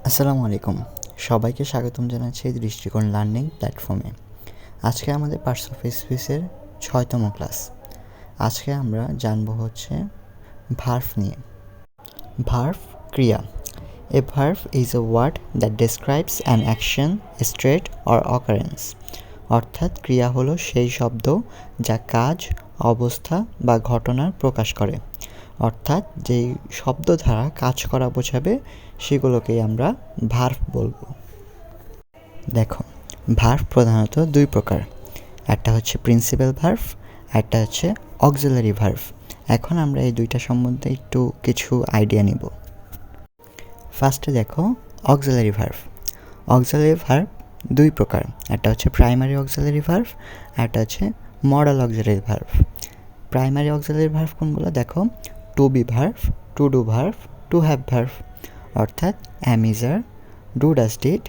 আসসালামু আলাইকুম। সবাইকে স্বাগতম জানাচ্ছি দৃষ্টিকোণ লার্নিং প্ল্যাটফর্মে। আজকে আমাদের পার্টস অফ স্পিচের ৬তম ক্লাস। আজকে আমরা জানবো হচ্ছে ভার্ব নিয়ে। ভার্ব ক্রিয়া। A verb is a word that describes an action, state or occurrence. অর্থাৎ ক্রিয়া হলো সেই শব্দ যা কাজ, অবস্থা বা ঘটনার প্রকাশ করে। অর্থাৎ যেই শব্দ দ্বারা কাজ করা বোঝাবে সেগুলোকেই আমরা ভার্ব বলবো। দেখো, ভার্ব প্রধানত দুই প্রকার। একটা হচ্ছে প্রিন্সিপাল ভার্ব, একটা হচ্ছে অক্সিলারি ভার্ব। এখন আমরা এই দুইটা সম্বন্ধে একটু কিছু আইডিয়া নিব। ফার্স্টে দেখো অক্সিলারি ভার্ব। অক্সিলারি ভার্ব দুই প্রকার। একটা হচ্ছে প্রাইমারি অক্সিলারি ভার্ব, একটা হচ্ছে modal auxiliary verb. Primary auxiliary verb কোনগুলো? দেখো, to be verb, to do verb, to have verb. অর্থাৎ am is are, do does did,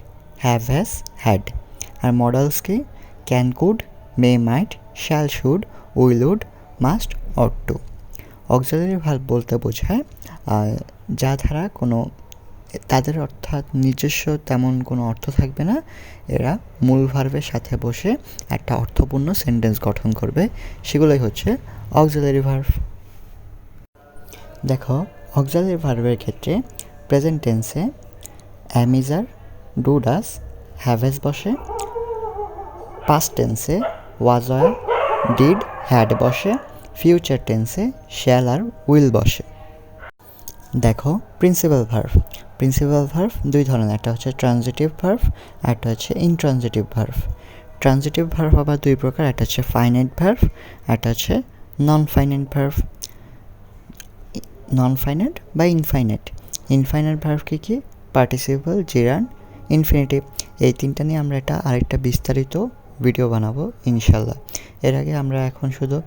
have has had. আর মডালস কি? Can could, may might, shall should, will would, must ought to. Auxiliary verb বলতে বোঝায় যা ধারা কোনো তাদের অর্থাৎ নিজস্ব তেমন কোনো অর্থ থাকবে না, এরা মূল ভার্বের সাথে বসে একটা অর্থপূর্ণ সেন্টেন্স গঠন করবে, সেগুলোই হচ্ছে অক্সিলারি ভার্ব। দেখো, অক্সিলারি ভার্বের ক্ষেত্রে প্রেজেন্ট টেন্সে am is are, do does, have has বসে। পাস্ট টেন্সে ওয়াজ আর, ডিড, হ্যাড বসে। ফিউচার টেন্সে শ্যাল আর, উইল বসে। দেখো, প্রিন্সিপাল ভার্ব। প্রিন্সিপাল ভার্ব দুই ধরনের, একটা হচ্ছে ট্রানজিটিভ ভার্ব, একটা হচ্ছে ইনট্রানজিটিভ ভার্ব। ট্রানজিটিভ ভার্ব আবার দুই প্রকার, একটা হচ্ছে ফাইনাইট ভার্ব, একটা হচ্ছে non finite verb. Non finite বা ইনফাইনাইট। ইনফাইনাইট ভার্ব কি? Participle, জিরান্ড, infinitive. এই তিনটা নিয়ে আমরা আরেকটা বিস্তারিত ভিডিও বানাবো ইনশাল্লাহ। এর আগে আমরা এখন শুধু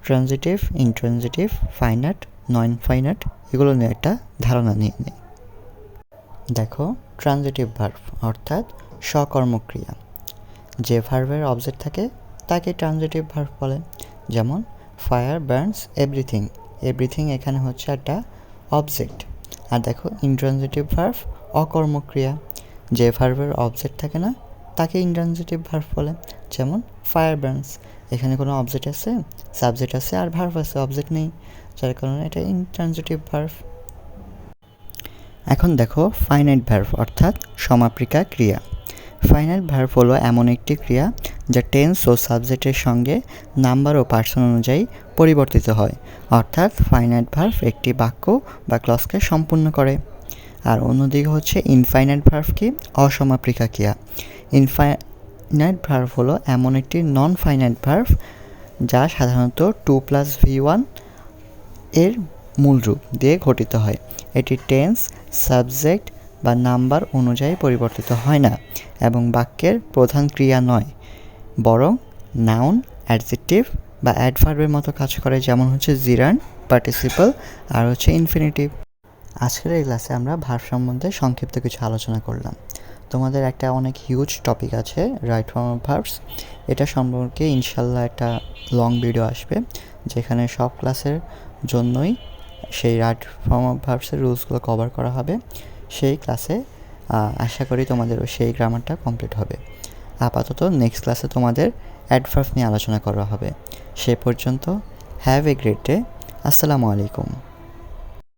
transitive, intransitive, finite, non finite এগুলো নিয়ে একটা ধারণা নিয়ে নিই। দেখো, ট্রানজিটিভ ভার্ব অর্থাৎ সকর্মক্রিয়া। যে ভার্বের অবজেক্ট থাকে তাকে ট্রানজিটিভ ভার্ব বলে। যেমন ফায়ার বার্নস এভরিথিং। এভরিথিং এখানে হচ্ছে একটা অবজেক্ট। আর দেখো, ইনট্রানজিটিভ ভার্ব অকর্মক্রিয়া। যে ভার্বের অবজেক্ট থাকে না তাকে ইনট্রানজিটিভ ভার্ব বলে। যেমন ফায়ার বার্নস, এখানে কোনো অবজেক্ট আছে, সাবজেক্ট আছে আর ভার্ব আছে, অবজেক্ট নেই, যার কারণে এটা ইনট্রানজিটিভ ভার্ব। এখন দেখো ফাইনাইট ভার্ব অর্থাৎ সমাপিকা ক্রিয়া। ফাইনাইট ভার্ব হলো এমন একটি ক্রিয়া যা টেন্স ও সাবজেক্টের সঙ্গে নাম্বার ও পার্সন অনুযায়ী পরিবর্তিত হয়। অর্থাৎ ফাইনাইট ভার্ব একটি বাক্য বা ক্লজকে সম্পূর্ণ করে। আর অন্যদিকে হচ্ছে ইনফাইনাইট ভার্ব কি? অসমাপিকা ক্রিয়া। ইনফাইনাইট ভার্ব হলো এমন একটি নন ফাইনাইট ভার্ব যা সাধারণত 2+V1 এর মূল রূপ দিয়ে গঠিত হয়। এটি টেন্স, সাবজেক্ট বা নাম্বার অনুযায়ী পরিবর্তিত হয় না এবং বাক্যের প্রধান ক্রিয়া নয়, বরং নাউন, অ্যাডজেক্টিভ বা অ্যাডভার্বের মতো কাজ করে, যেমন হচ্ছে জিরান্ড, পার্টিসিপল আর হচ্ছে ইনফিনিটিভ। আজকের এই ক্লাসে আমরা ভার্ব সম্বন্ধে সংক্ষিপ্ত কিছু আলোচনা করলাম। তোমাদের একটা অনেক হিউজ টপিক আছে, রাইট ফর্ম অফ ভার্বস। এটা সম্পর্কে ইনশাল্লাহ একটা লং ভিডিও আসবে, যেখানে সব ক্লাসের জন্যই সেই রাইট ফর্ম অফ ভার্বসের রুলসগুলো কভার করা হবে। সেই ক্লাসে আশা করি তোমাদের সেই গ্রামারটা কমপ্লিট হবে। আপাতত নেক্সট ক্লাসে তোমাদের অ্যাডভার্ব নিয়ে আলোচনা করা হবে। সে পর্যন্ত হ্যাভ এ গ্রেট ডে। আসসালামু আলাইকুম।